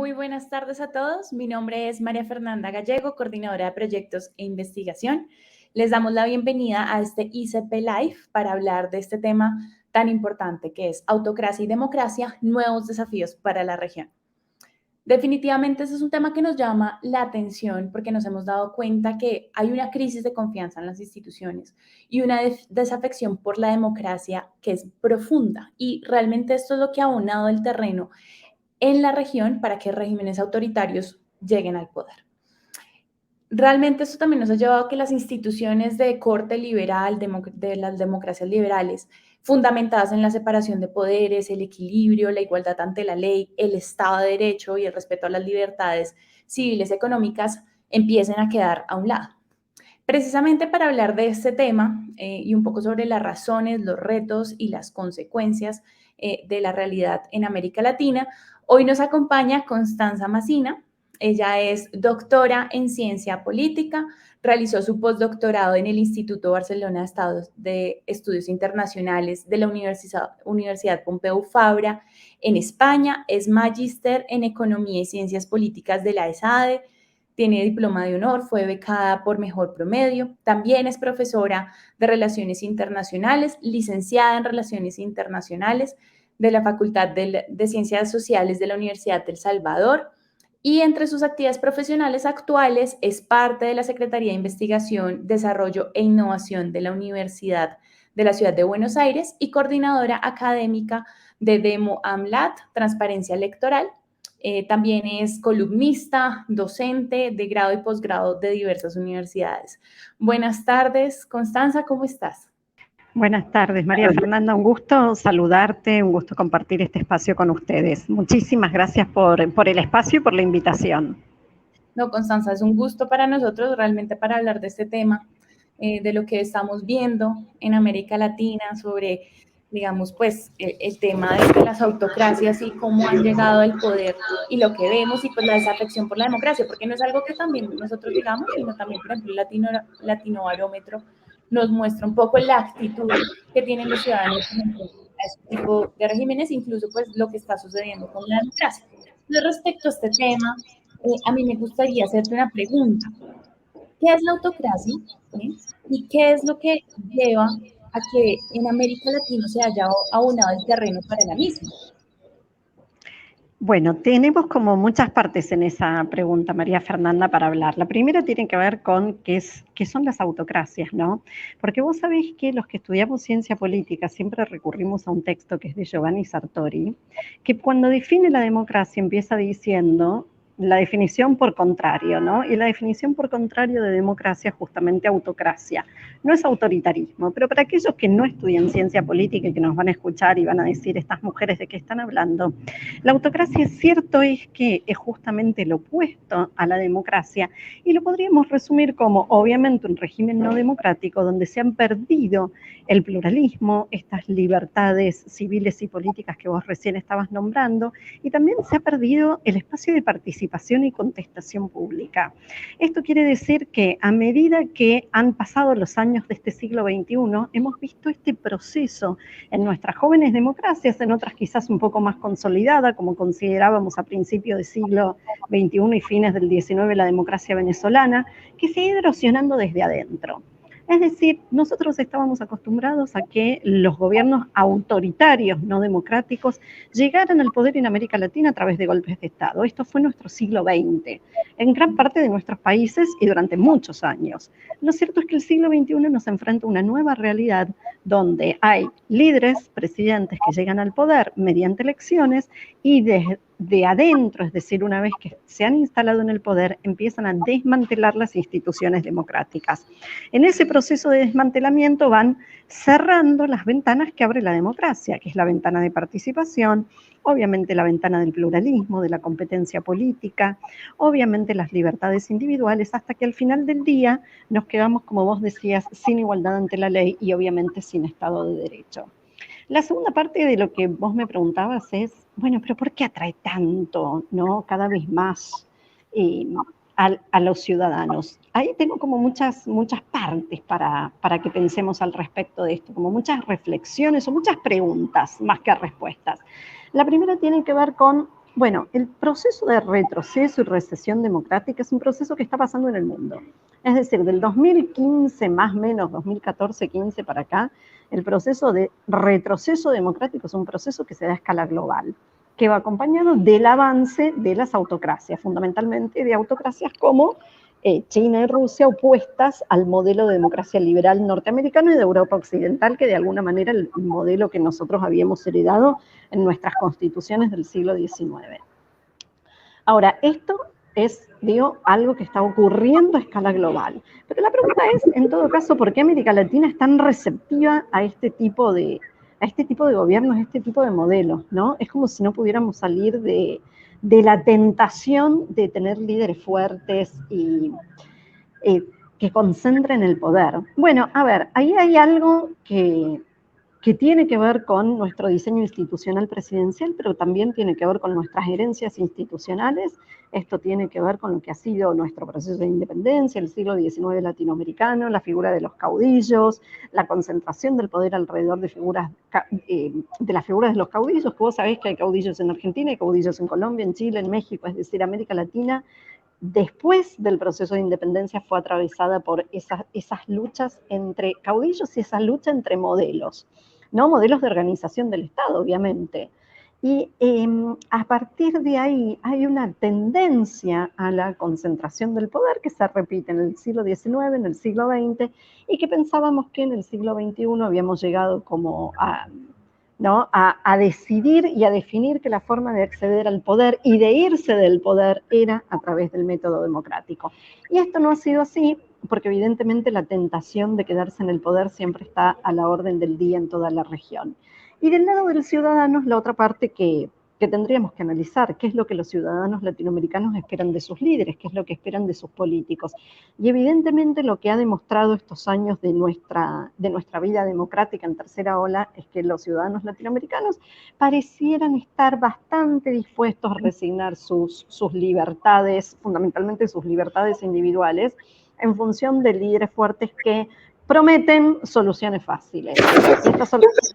Muy buenas tardes a todos. Mi nombre es María Fernanda Gallego, coordinadora de proyectos e investigación. Les damos la bienvenida a este ICP Live para hablar de este tema tan importante que es autocracia y democracia, nuevos desafíos para la región. Definitivamente ese es un tema que nos llama la atención porque nos hemos dado cuenta que hay una crisis de confianza en las instituciones y una desafección por la democracia que es profunda, y realmente esto es lo que ha abonado el terreno en la región para que regímenes autoritarios lleguen al poder. Realmente esto también nos ha llevado a que las instituciones de corte liberal, de las democracias liberales, fundamentadas en la separación de poderes, el equilibrio, la igualdad ante la ley, el Estado de Derecho y el respeto a las libertades civiles y económicas, empiecen a quedar a un lado. Precisamente para hablar de este tema y un poco sobre las razones, los retos y las consecuencias de la realidad en América Latina, hoy nos acompaña Constanza Macina. Ella es doctora en ciencia política, realizó su postdoctorado en el Instituto Barcelona de Estudios Internacionales de la Universidad Pompeu Fabra en España, es magíster en Economía y Ciencias Políticas de la ESADE, tiene diploma de honor, fue becada por Mejor Promedio, también es profesora de Relaciones Internacionales, licenciada en Relaciones Internacionales de la Facultad de Ciencias Sociales de la Universidad del Salvador, y entre sus actividades profesionales actuales es parte de la Secretaría de Investigación, Desarrollo e Innovación de la Universidad de la Ciudad de Buenos Aires y coordinadora académica de Demo AMLAT, Transparencia Electoral. También es columnista, docente de grado y posgrado de diversas universidades. Buenas tardes, Constanza, ¿cómo estás? Buenas tardes, María Fernanda, un gusto saludarte, un gusto compartir este espacio con ustedes. Muchísimas gracias por el espacio y por la invitación. No, Constanza, es un gusto para nosotros realmente para hablar de este tema, de lo que estamos viendo en América Latina, sobre, digamos, pues el tema de las autocracias y cómo han llegado al poder y lo que vemos y pues la desafección por la democracia, porque no es algo que también nosotros digamos, sino también, por ejemplo, el Latino Barómetro nos muestra un poco la actitud que tienen los ciudadanos a este tipo de regímenes, incluso pues lo que está sucediendo con la democracia. Entonces, respecto a este tema, a mí me gustaría hacerte una pregunta. ¿Qué es la autocracia? ¿Sí? ¿Y qué es lo que lleva a que en América Latina se haya abonado el terreno para la misma? Bueno, tenemos como muchas partes en esa pregunta, María Fernanda, para hablar. La primera tiene que ver con qué son las autocracias, ¿no? Porque vos sabés que los que estudiamos ciencia política siempre recurrimos a un texto que es de Giovanni Sartori, que cuando define la democracia empieza diciendo la definición por contrario, ¿no? Y la definición por contrario de democracia es justamente autocracia. No es autoritarismo, pero para aquellos que no estudian ciencia política y que nos van a escuchar y van a decir, estas mujeres de qué están hablando, la autocracia, es cierto, es que es justamente lo opuesto a la democracia, y lo podríamos resumir como, obviamente, un régimen no democrático donde se han perdido el pluralismo, estas libertades civiles y políticas que vos recién estabas nombrando, y también se ha perdido el espacio de participación y contestación pública. Esto quiere decir que a medida que han pasado los años de este siglo XXI, hemos visto este proceso en nuestras jóvenes democracias, en otras quizás un poco más consolidada, como considerábamos a principios del siglo XXI y fines del XIX la democracia venezolana, que se ha ido erosionando desde adentro. Es decir, nosotros estábamos acostumbrados a que los gobiernos autoritarios, no democráticos, llegaran al poder en América Latina a través de golpes de Estado. Esto fue nuestro siglo XX, en gran parte de nuestros países y durante muchos años. Lo cierto es que el siglo XXI nos enfrenta a una nueva realidad donde hay líderes, presidentes que llegan al poder mediante elecciones y de adentro, es decir, una vez que se han instalado en el poder, empiezan a desmantelar las instituciones democráticas. En ese proceso de desmantelamiento van cerrando las ventanas que abre la democracia, que es la ventana de participación, obviamente la ventana del pluralismo, de la competencia política, obviamente las libertades individuales, hasta que al final del día nos quedamos, como vos decías, sin igualdad ante la ley y obviamente sin Estado de Derecho. La segunda parte de lo que vos me preguntabas es, bueno, pero ¿por qué atrae tanto, no, cada vez más a los ciudadanos? Ahí tengo como muchas partes para que pensemos al respecto de esto, como muchas reflexiones o muchas preguntas más que respuestas. La primera tiene que ver con Bueno, el proceso de retroceso y recesión democrática es un proceso que está pasando en el mundo. Es decir, del 2015 más o menos, 2014-15 para acá, el proceso de retroceso democrático es un proceso que se da a escala global, que va acompañado del avance de las autocracias, fundamentalmente de autocracias como China y Rusia, opuestas al modelo de democracia liberal norteamericano y de Europa occidental, que de alguna manera el modelo que nosotros habíamos heredado en nuestras constituciones del siglo XIX. Ahora, esto es, digo, algo que está ocurriendo a escala global. Pero la pregunta es, en todo caso, ¿por qué América Latina es tan receptiva a este tipo de gobiernos, a este tipo de modelos, ¿no? Es como si no pudiéramos salir de la tentación de tener líderes fuertes y que concentren el poder. Bueno, a ver, ahí hay algo que tiene que ver con nuestro diseño institucional presidencial, pero también tiene que ver con nuestras herencias institucionales. Esto tiene que ver con lo que ha sido nuestro proceso de independencia, el siglo XIX latinoamericano, la figura de los caudillos, la concentración del poder alrededor de de las figuras de los caudillos, que vos sabés que hay caudillos en Argentina, hay caudillos en Colombia, en Chile, en México, es decir, América Latina después del proceso de independencia fue atravesada por esas luchas entre caudillos y esa lucha entre modelos, ¿no? Modelos de organización del Estado, obviamente. Y a partir de ahí hay una tendencia a la concentración del poder que se repite en el siglo XIX, en el siglo XX, y que pensábamos que en el siglo XXI habíamos llegado como ¿no? a decidir y a definir que la forma de acceder al poder y de irse del poder era a través del método democrático. Y esto no ha sido así porque evidentemente la tentación de quedarse en el poder siempre está a la orden del día en toda la región. Y del lado de los ciudadanos, la otra parte que tendríamos que analizar, qué es lo que los ciudadanos latinoamericanos esperan de sus líderes, qué es lo que esperan de sus políticos. Y evidentemente lo que ha demostrado estos años de nuestra vida democrática en tercera ola es que los ciudadanos latinoamericanos parecieran estar bastante dispuestos a resignar sus libertades, fundamentalmente sus libertades individuales, en función de líderes fuertes que prometen soluciones fáciles. Y estas soluciones...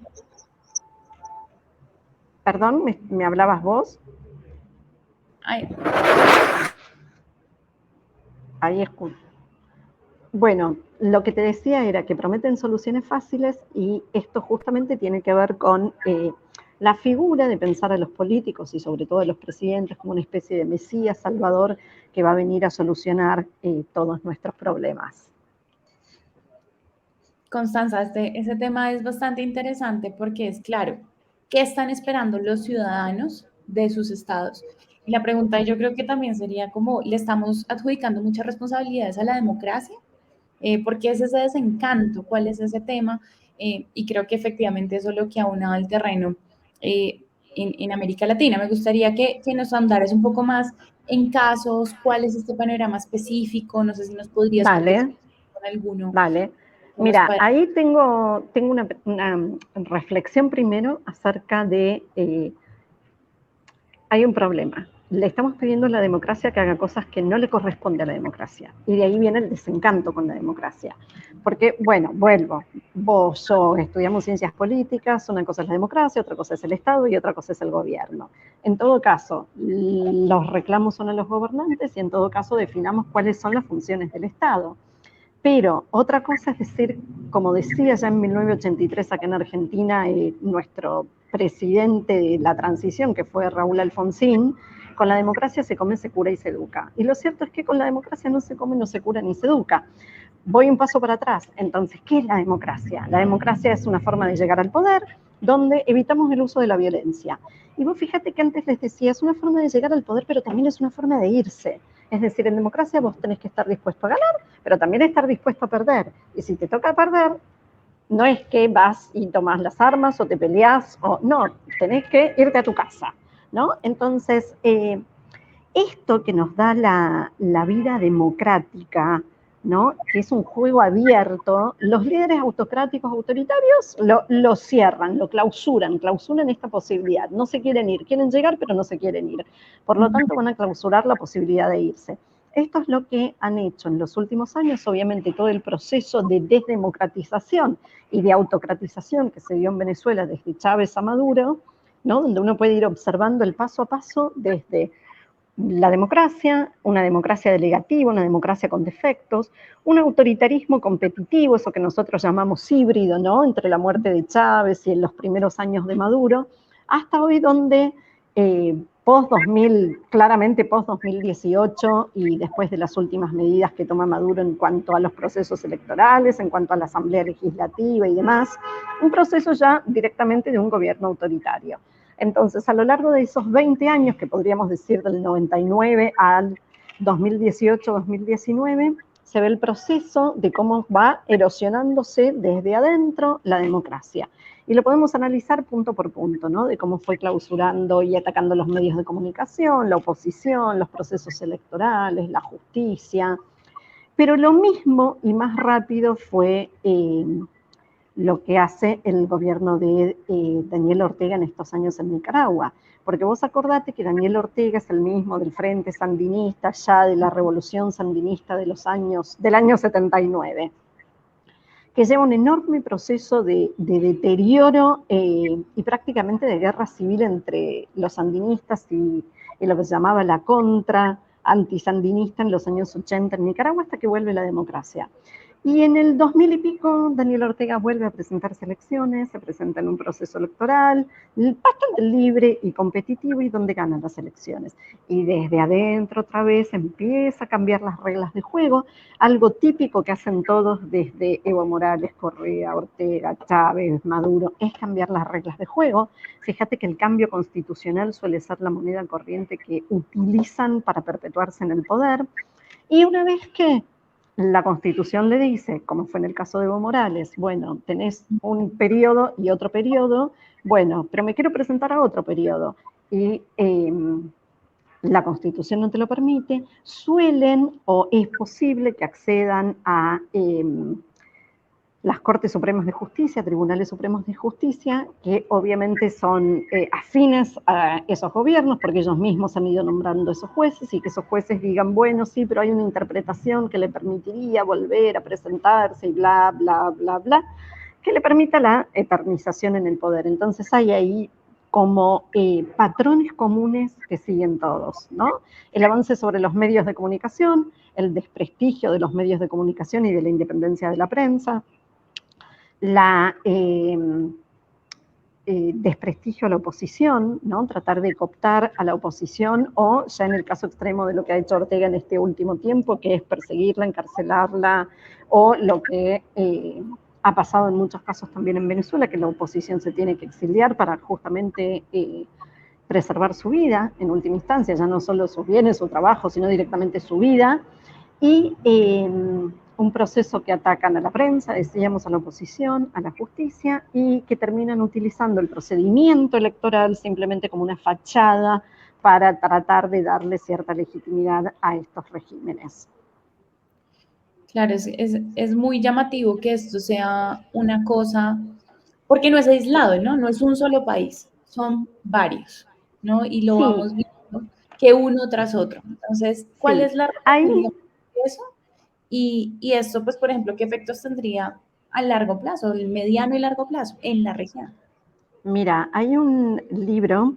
Perdón, ¿me hablabas vos? Ay. Ahí escucho. Bueno, lo que te decía era que prometen soluciones fáciles y esto justamente tiene que ver con la figura de pensar a los políticos y sobre todo a los presidentes como una especie de mesías salvador que va a venir a solucionar todos nuestros problemas. Constanza, ese tema es bastante interesante porque es claro, ¿qué están esperando los ciudadanos de sus estados? Y la pregunta yo creo que también sería como, ¿le estamos adjudicando muchas responsabilidades a la democracia? ¿Por qué es ese desencanto? ¿Cuál es ese tema? Y creo que efectivamente eso es lo que ha aunado el terreno en América Latina. Me gustaría que nos andaras un poco más en casos, cuál es este panorama específico, no sé si nos podrías Vale, con alguno. vale. Mira, ahí tengo una reflexión primero acerca de... hay un problema. Le estamos pidiendo a la democracia que haga cosas que no le corresponde a la democracia. Y de ahí viene el desencanto con la democracia. Porque, bueno, vuelvo. Vos, yo, estudiamos ciencias políticas, una cosa es la democracia, otra cosa es el Estado y otra cosa es el gobierno. En todo caso, los reclamos son a los gobernantes y en todo caso definamos cuáles son las funciones del Estado. Pero otra cosa es decir, como decía ya en 1983 acá en Argentina, nuestro presidente de la transición, que fue Raúl Alfonsín, con la democracia se come, se cura y se educa. Y lo cierto es que con la democracia no se come, no se cura ni se educa. Voy un paso para atrás. Entonces, ¿qué es la democracia? La democracia es una forma de llegar al poder donde evitamos el uso de la violencia. Y vos fíjate que antes les decía, es una forma de llegar al poder, pero también es una forma de irse. Es decir, en democracia vos tenés que estar dispuesto a ganar, pero también estar dispuesto a perder. Y si te toca perder, no es que vas y tomás las armas o te peleás, o no, tenés que irte a tu casa, ¿no? Entonces, esto que nos da la vida democrática, ¿no? Que es un juego abierto, los líderes autocráticos autoritarios lo cierran, lo clausuran esta posibilidad. No se quieren ir, quieren llegar, pero no se quieren ir. Por lo tanto, van a clausurar la posibilidad de irse. Esto es lo que han hecho en los últimos años, obviamente todo el proceso de desdemocratización y de autocratización que se dio en Venezuela desde Chávez a Maduro, ¿no? Donde uno puede ir observando el paso a paso desde la democracia, una democracia delegativa, una democracia con defectos, un autoritarismo competitivo, eso que nosotros llamamos híbrido, ¿no? Entre la muerte de Chávez y en los primeros años de Maduro, hasta hoy donde post-2000, claramente post-2018 y después de las últimas medidas que toma Maduro en cuanto a los procesos electorales, en cuanto a la Asamblea Legislativa y demás, un proceso ya directamente de un gobierno autoritario. Entonces, a lo largo de esos 20 años, que podríamos decir del 99 al 2018-2019, se ve el proceso de cómo va erosionándose desde adentro la democracia. Y lo podemos analizar punto por punto, ¿no? De cómo fue clausurando y atacando los medios de comunicación, la oposición, los procesos electorales, la justicia. Pero lo mismo y más rápido fue lo que hace el gobierno de Daniel Ortega en estos años en Nicaragua. Porque vos acordate que Daniel Ortega es el mismo del Frente Sandinista, ya de la revolución sandinista del año 79, que lleva un enorme proceso de deterioro y prácticamente de guerra civil entre los sandinistas y lo que se llamaba la contra antisandinista en los años 80 en Nicaragua, hasta que vuelve la democracia. Y en el 2000 y pico, Daniel Ortega vuelve a presentarse elecciones, se presenta en un proceso electoral bastante libre y competitivo y donde ganan las elecciones. Y desde adentro otra vez empieza a cambiar las reglas de juego, algo típico que hacen todos desde Evo Morales, Correa, Ortega, Chávez, Maduro, es cambiar las reglas de juego. Fíjate que el cambio constitucional suele ser la moneda corriente que utilizan para perpetuarse en el poder. Y una vez que la Constitución le dice, como fue en el caso de Evo Morales, bueno, tenés un periodo y otro periodo, bueno, pero me quiero presentar a otro periodo, y la Constitución no te lo permite, suelen o es posible que accedan a las Cortes Supremas de Justicia, Tribunales Supremos de Justicia, que obviamente son afines a esos gobiernos, porque ellos mismos han ido nombrando esos jueces, y que esos jueces digan, bueno, sí, pero hay una interpretación que le permitiría volver a presentarse y bla, bla, bla, bla, que le permita la eternización en el poder. Entonces hay ahí como patrones comunes que siguen todos, ¿no? El avance sobre los medios de comunicación, el desprestigio de los medios de comunicación y de la independencia de la prensa, desprestigio a la oposición, ¿no? Tratar de cooptar a la oposición, o ya en el caso extremo de lo que ha hecho Ortega en este último tiempo, que es perseguirla, encarcelarla, o lo que ha pasado en muchos casos también en Venezuela, que la oposición se tiene que exiliar para justamente preservar su vida, en última instancia, ya no solo sus bienes, su trabajo, sino directamente su vida, y un proceso que atacan a la prensa, decíamos, a la oposición, a la justicia, y que terminan utilizando el procedimiento electoral simplemente como una fachada para tratar de darle cierta legitimidad a estos regímenes. Claro, es muy llamativo que esto sea una cosa, porque no es aislado, ¿no? No es un solo país, son varios, ¿no? Y lo vamos viendo que uno tras otro. Entonces, ¿cuál es la relación de eso? Y esto, pues, por ejemplo, ¿qué efectos tendría a largo plazo, el mediano y largo plazo en la región? Mira, hay un libro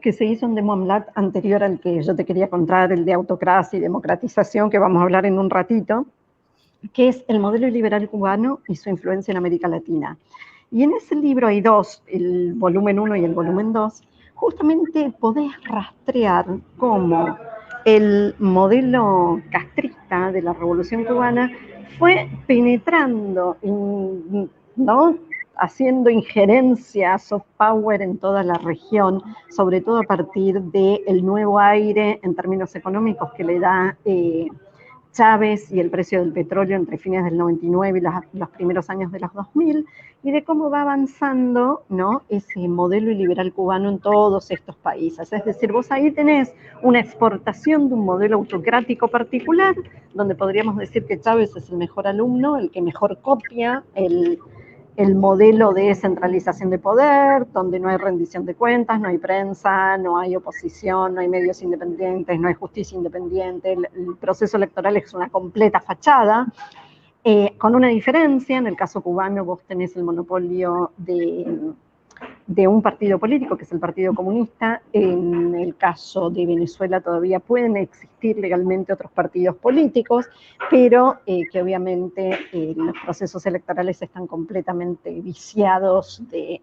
que se hizo en Demomlat anterior al que yo te quería contar, el de autocracia y democratización, que vamos a hablar en un ratito, que es El modelo liberal cubano y su influencia en América Latina. Y en ese libro hay dos, el volumen 1 y el volumen 2, justamente podés rastrear cómo el modelo castrista de la Revolución Cubana fue penetrando, ¿no? Haciendo injerencia, soft power en toda la región, sobre todo a partir del nuevo aire en términos económicos que le da Chávez y el precio del petróleo entre fines del 99 y los primeros años de los 2000, y de cómo va avanzando, ¿no?, ese modelo liberal cubano en todos estos países. Es decir, vos ahí tenés una exportación de un modelo autocrático particular, donde podríamos decir que Chávez es el mejor alumno, el que mejor copia el modelo de centralización de poder, donde no hay rendición de cuentas, no hay prensa, no hay oposición, no hay medios independientes, no hay justicia independiente, el proceso electoral es una completa fachada, con una diferencia. En el caso cubano vos tenés el monopolio de un partido político, que es el Partido Comunista. En el caso de Venezuela todavía pueden existir legalmente otros partidos políticos, pero que obviamente los procesos electorales están completamente viciados de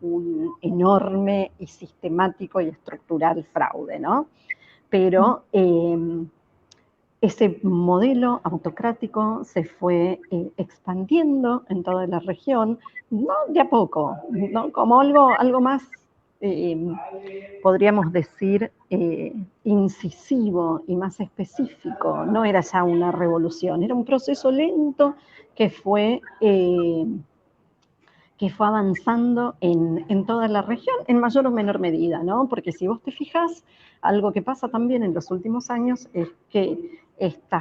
un enorme y sistemático y estructural fraude, ¿no? Pero ese modelo autocrático se fue expandiendo en toda la región, no de a poco, ¿no? Como algo más, podríamos decir, incisivo y más específico. No era ya una revolución, era un proceso lento que fue avanzando en toda la región, en mayor o menor medida, ¿no? Porque si vos te fijas, algo que pasa también en los últimos años es que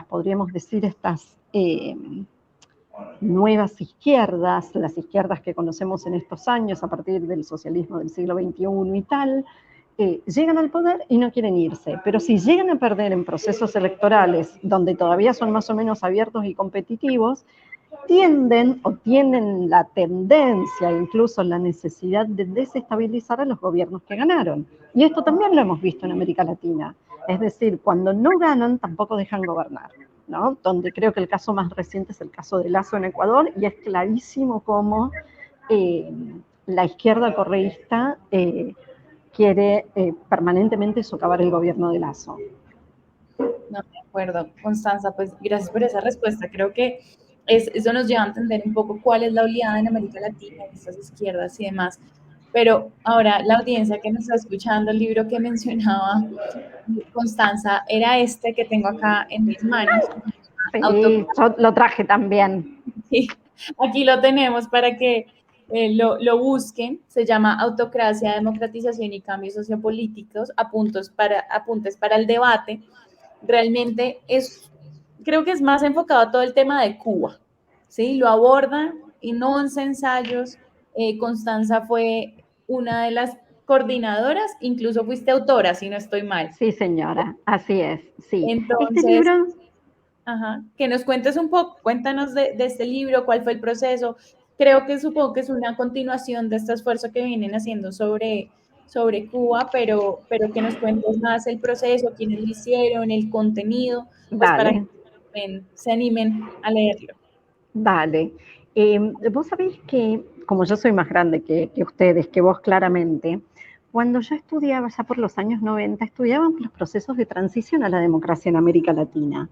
podríamos decir, estas nuevas izquierdas, las izquierdas que conocemos en estos años a partir del socialismo del siglo XXI y tal, llegan al poder y no quieren irse, pero si llegan a perder en procesos electorales donde todavía son más o menos abiertos y competitivos, tienden o tienen la tendencia, incluso la necesidad de desestabilizar a los gobiernos que ganaron. Y esto también lo hemos visto en América Latina. Es decir, cuando no ganan, tampoco dejan gobernar, ¿no? Donde creo que el caso más reciente es el caso de Lasso en Ecuador, y es clarísimo cómo la izquierda correísta quiere permanentemente socavar el gobierno de Lasso. No, de acuerdo, Constanza, pues gracias por esa respuesta. Creo que eso nos lleva a entender un poco cuál es la oleada en América Latina, en estas izquierdas y demás. Pero ahora la audiencia que nos está escuchando, el libro que mencionaba Constanza era este que tengo acá en mis manos. Sí, yo lo traje también. Sí, aquí lo tenemos para que lo busquen. Se llama Autocracia, Democratización y Cambios Sociopolíticos, apuntes para el debate. Realmente creo que es más enfocado a todo el tema de Cuba, ¿sí? Lo aborda y no 11 ensayos. Constanza fue una de las coordinadoras, incluso fuiste autora, si no estoy mal. Sí, señora, así es, sí. Este Entonces, libro... ajá, que nos cuentes un poco, cuéntanos de este libro, cuál fue el proceso. Creo que supongo que es una continuación de este esfuerzo que vienen haciendo sobre Cuba, pero que nos cuentes más el proceso, quiénes lo hicieron, el contenido, pues para Dale, que se animen a leerlo. dale. Vos sabéis que, como yo soy más grande que ustedes, que vos claramente, cuando yo estudiaba, ya por los años 90, estudiábamos los procesos de transición a la democracia en América Latina,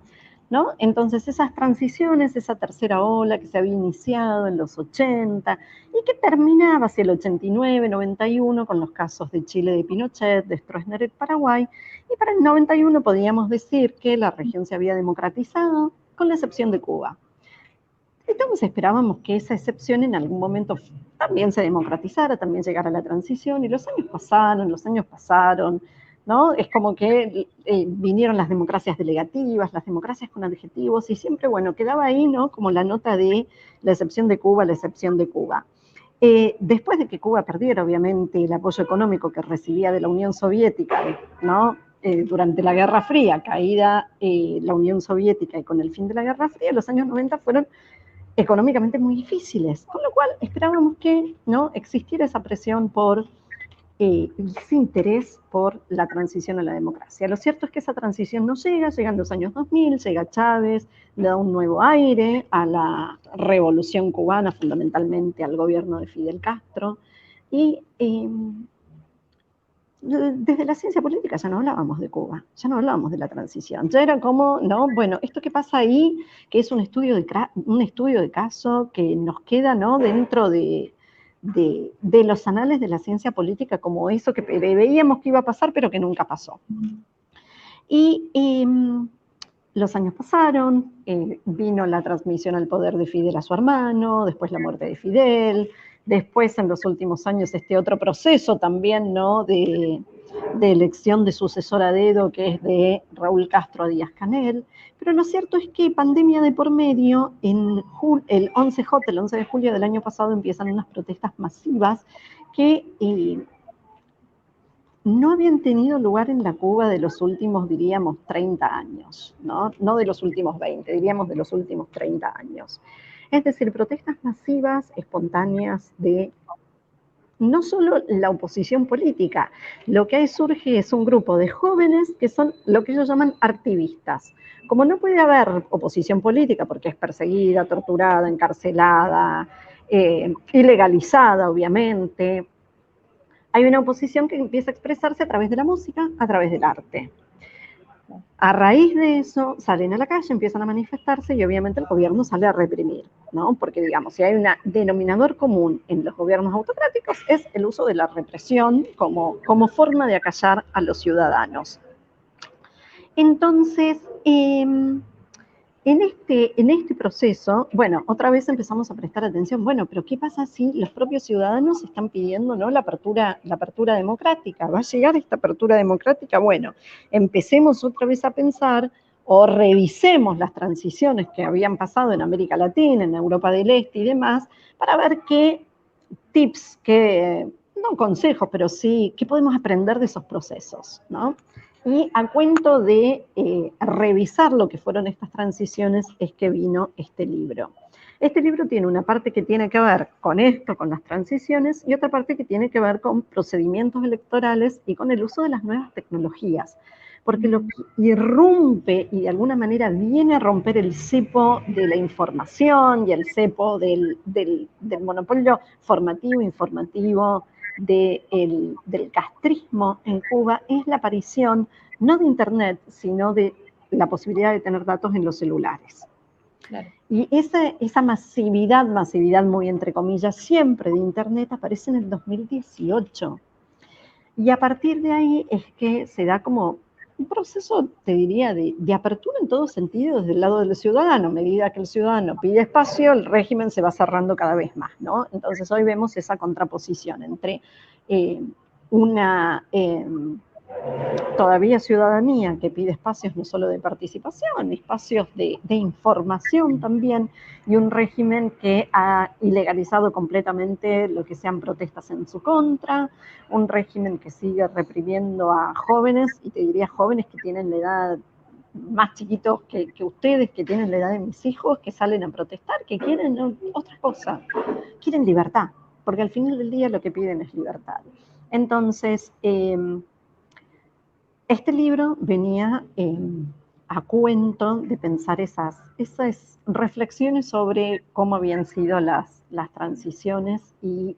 ¿no? Entonces esas transiciones, esa tercera ola que se había iniciado en los 80 y que terminaba hacia el 89, 91 con los casos de Chile de Pinochet, de Stroessner en Paraguay, y para el 91 podíamos decir que la región se había democratizado, con la excepción de Cuba. Entonces esperábamos que esa excepción en algún momento también se democratizara, también llegara a la transición, y los años pasaron, ¿no? Es como que vinieron las democracias delegativas, las democracias con adjetivos, y siempre, bueno, quedaba ahí, ¿no? Como la nota de la excepción de Cuba, la excepción de Cuba. Después de que Cuba perdiera, obviamente, el apoyo económico que recibía de la Unión Soviética, ¿no? Durante la Guerra Fría, caída la Unión Soviética y con el fin de la Guerra Fría, los años 90 fueron económicamente muy difíciles, con lo cual esperábamos que no existiera esa presión por ese interés por la transición a la democracia. Lo cierto es que esa transición no llega, llegan los años 2000, llega Chávez, le da un nuevo aire a la revolución cubana, fundamentalmente al gobierno de Fidel Castro, y desde la ciencia política ya no hablábamos de Cuba, ya no hablábamos de la transición, ya era como, no, bueno, esto que pasa ahí, que es un estudio de caso que nos queda, ¿no? Dentro de los anales de la ciencia política, como eso que veíamos que iba a pasar, pero que nunca pasó. Y los años pasaron, vino la transmisión al poder de Fidel a su hermano, después la muerte de Fidel, después en los últimos años este otro proceso también, ¿no? de elección de sucesor a dedo, que es de Raúl Castro a Díaz-Canel. Pero lo cierto es que pandemia de por medio, el 11J, el 11 de julio del año pasado, empiezan unas protestas masivas que no habían tenido lugar en la Cuba de los últimos, diríamos, 30 años, ¿no? No de los últimos 20, diríamos de los últimos 30 años. Es decir, protestas masivas, espontáneas, de no solo la oposición política, lo que ahí surge es un grupo de jóvenes que son lo que ellos llaman activistas. Como no puede haber oposición política porque es perseguida, torturada, encarcelada, ilegalizada, obviamente, hay una oposición que empieza a expresarse a través de la música, a través del arte. A raíz de eso salen a la calle, empiezan a manifestarse y obviamente el gobierno sale a reprimir, ¿no? Porque digamos, si hay un denominador común en los gobiernos autocráticos es el uso de la represión como forma de acallar a los ciudadanos. Entonces, en este proceso, bueno, otra vez empezamos a prestar atención, bueno, pero ¿qué pasa si los propios ciudadanos están pidiendo, ¿no?, la apertura democrática? ¿Va a llegar esta apertura democrática? Bueno, empecemos otra vez a pensar o revisemos las transiciones que habían pasado en América Latina, en Europa del Este y demás, para ver qué tips, no consejos, pero sí, qué podemos aprender de esos procesos, ¿no? Y a cuento de revisar lo que fueron estas transiciones es que vino este libro. Este libro tiene una parte que tiene que ver con esto, con las transiciones, y otra parte que tiene que ver con procedimientos electorales y con el uso de las nuevas tecnologías. Porque lo que irrumpe y de alguna manera viene a romper el cepo de la información y el cepo del monopolio formativo, informativo, del castrismo en Cuba es la aparición no de Internet, sino de la posibilidad de tener datos en los celulares. Claro. Y esa masividad muy entre comillas, siempre de Internet aparece en el 2018. Y a partir de ahí es que se da como un proceso, te diría, de apertura en todo sentido desde el lado del ciudadano. A medida que el ciudadano pide espacio, el régimen se va cerrando cada vez más, ¿no? Entonces hoy vemos esa contraposición entre una todavía ciudadanía que pide espacios no solo de participación, espacios de información también, y un régimen que ha ilegalizado completamente lo que sean protestas en su contra, un régimen que sigue reprimiendo a jóvenes, y te diría jóvenes que tienen la edad más chiquitos que ustedes, que tienen la edad de mis hijos, que salen a protestar, que quieren otra cosa, quieren libertad, porque al final del día lo que piden es libertad. Entonces, este libro venía a cuento de pensar esas reflexiones sobre cómo habían sido las transiciones y,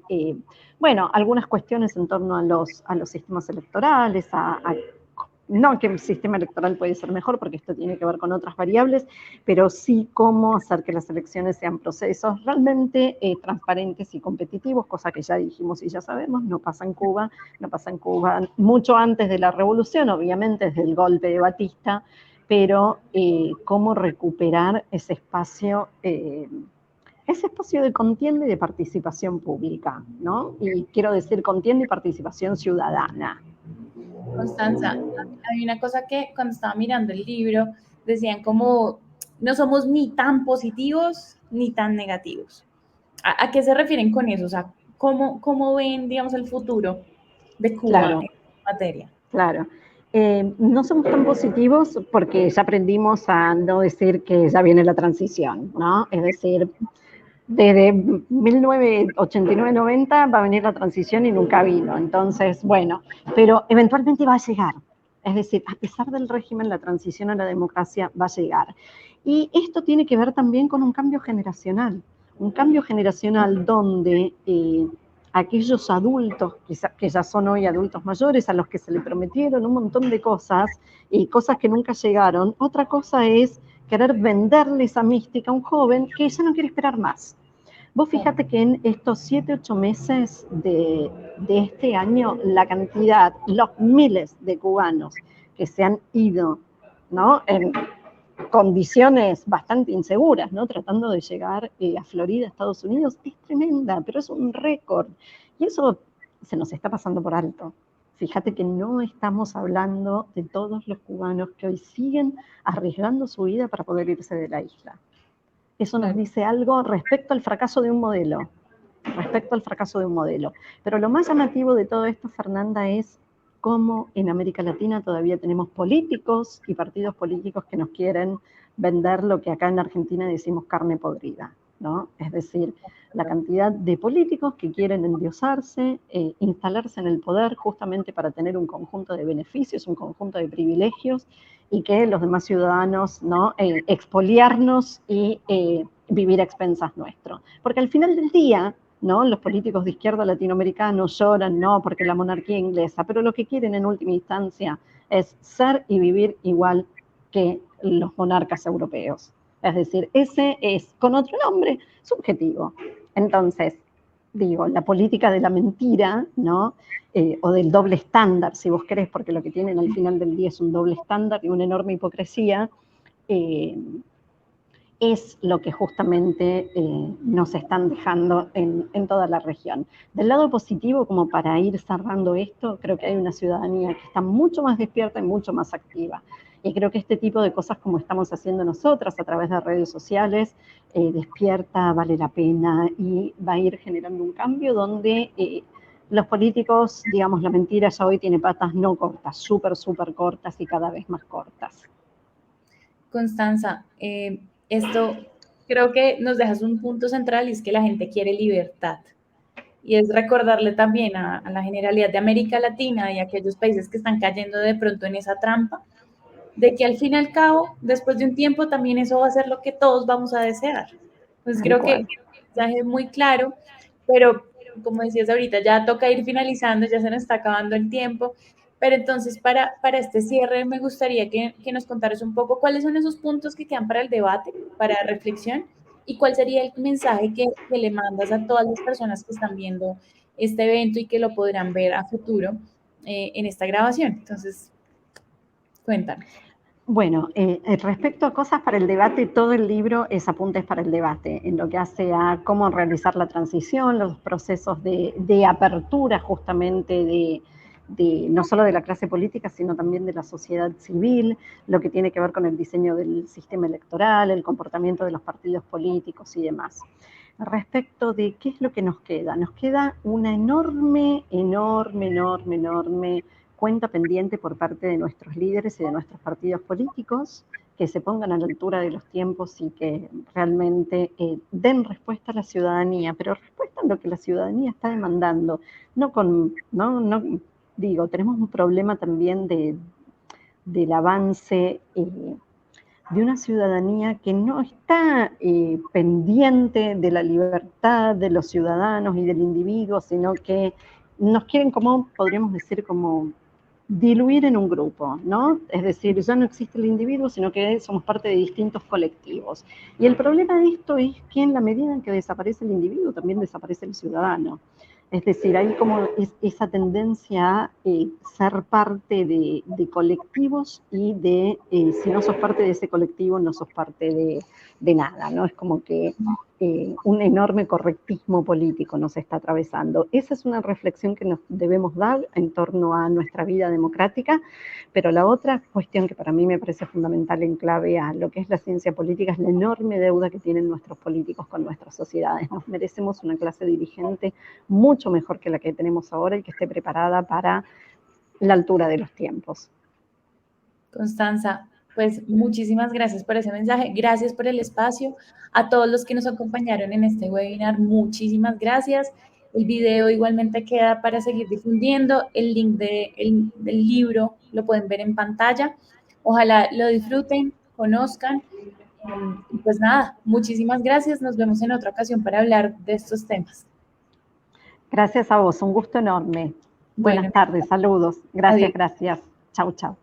bueno, algunas cuestiones en torno a los sistemas electorales, no que el sistema electoral puede ser mejor, porque esto tiene que ver con otras variables, pero sí cómo hacer que las elecciones sean procesos realmente transparentes y competitivos, cosa que ya dijimos y ya sabemos, no pasa en Cuba mucho antes de la revolución, obviamente desde el golpe de Batista, pero cómo recuperar ese espacio de contienda y de participación pública, ¿no? Y quiero decir contienda y participación ciudadana. Constanza, hay una cosa que cuando estaba mirando el libro decían como no somos ni tan positivos ni tan negativos. ¿A qué se refieren con eso? O sea, ¿cómo ven, digamos, el futuro de Cuba claro, en esta materia? Claro. No somos tan positivos porque ya aprendimos a no decir que ya viene la transición, ¿no? Es decir, desde 1989-90 va a venir la transición y nunca vino. Entonces, bueno, pero eventualmente va a llegar. Es decir, a pesar del régimen, la transición a la democracia va a llegar. Y esto tiene que ver también con un cambio generacional donde aquellos adultos, que ya son hoy adultos mayores, a los que se le prometieron un montón de cosas y cosas que nunca llegaron, otra cosa es querer venderle esa mística a un joven que ya no quiere esperar más. Vos fíjate que en estos 7, 8 meses de este año, la cantidad, los miles de cubanos que se han ido, ¿no?, en condiciones bastante inseguras, ¿no?, tratando de llegar a Florida, Estados Unidos, es tremenda, pero es un récord. Y eso se nos está pasando por alto. Fíjate que no estamos hablando de todos los cubanos que hoy siguen arriesgando su vida para poder irse de la isla. Eso nos dice algo respecto al fracaso de un modelo, Pero lo más llamativo de todo esto, Fernanda, es cómo en América Latina todavía tenemos políticos y partidos políticos que nos quieren vender lo que acá en Argentina decimos carne podrida. ¿no? Es decir, la cantidad de políticos que quieren endiosarse, instalarse en el poder justamente para tener un conjunto de beneficios, un conjunto de privilegios, y que los demás ciudadanos, ¿no? Expoliarnos y vivir a expensas nuestro. Porque al final del día, ¿no? Los políticos de izquierda latinoamericanos lloran, no, porque la monarquía inglesa, pero lo que quieren en última instancia es ser y vivir igual que los monarcas europeos. Es decir, ese es, con otro nombre, subjetivo. Entonces, digo, la política de la mentira, ¿no? O del doble estándar, si vos querés, porque lo que tienen al final del día es un doble estándar y una enorme hipocresía, es lo que justamente nos están dejando en toda la región. Del lado positivo, como para ir cerrando esto, creo que hay una ciudadanía que está mucho más despierta y mucho más activa. Y creo que este tipo de cosas como estamos haciendo nosotras a través de redes sociales, despierta, vale la pena y va a ir generando un cambio donde los políticos, digamos, la mentira ya hoy tiene patas no cortas, súper, súper cortas y cada vez más cortas. Constanza, esto creo que nos dejas un punto central y es que la gente quiere libertad. Y es recordarle también a la generalidad de América Latina y a aquellos países que están cayendo de pronto en esa trampa, de que al fin y al cabo, después de un tiempo, también eso va a ser lo que todos vamos a desear. Entonces Tal creo que el cual. mensaje es muy claro, pero como decías ahorita, ya toca ir finalizando, ya se nos está acabando el tiempo. Pero entonces, para este cierre, me gustaría que nos contaras un poco cuáles son esos puntos que quedan para el debate, para reflexión, y cuál sería el mensaje que le mandas a todas las personas que están viendo este evento y que lo podrán ver a futuro en esta grabación. Entonces, cuéntanos. Bueno, respecto a cosas para el debate, todo el libro es apuntes para el debate, en lo que hace a cómo realizar la transición, los procesos de apertura justamente de no solo de la clase política, sino también de la sociedad civil, lo que tiene que ver con el diseño del sistema electoral, el comportamiento de los partidos políticos y demás. Respecto de qué es lo que nos queda una enorme, enorme, enorme, enorme cuenta pendiente por parte de nuestros líderes y de nuestros partidos políticos, que se pongan a la altura de los tiempos y que realmente den respuesta a la ciudadanía, pero respuesta a lo que la ciudadanía está demandando. Digo, tenemos un problema también del avance de una ciudadanía que no está pendiente de la libertad de los ciudadanos y del individuo, sino que nos quieren, como podríamos decir, como diluir en un grupo, ¿no? Es decir, ya no existe el individuo, sino que somos parte de distintos colectivos. Y el problema de esto es que en la medida en que desaparece el individuo, también desaparece el ciudadano. Es decir, hay como esa tendencia a ser parte de colectivos y si no sos parte de ese colectivo, no sos parte de nada, ¿no? Es como que un enorme correctismo político nos está atravesando. Esa es una reflexión que nos debemos dar en torno a nuestra vida democrática, pero la otra cuestión que para mí me parece fundamental en clave a lo que es la ciencia política es la enorme deuda que tienen nuestros políticos con nuestras sociedades. Nos merecemos una clase dirigente mucho mejor que la que tenemos ahora y que esté preparada para la altura de los tiempos. Constanza, pues muchísimas gracias por ese mensaje, gracias por el espacio. A todos los que nos acompañaron en este webinar, muchísimas gracias. El video igualmente queda para seguir difundiendo. El link del libro lo pueden ver en pantalla. Ojalá lo disfruten, conozcan. Y pues nada, muchísimas gracias. Nos vemos en otra ocasión para hablar de estos temas. Gracias a vos, un gusto enorme. Bueno, Buenas tardes, saludos. Gracias, adiós. gracias. Chau, chau.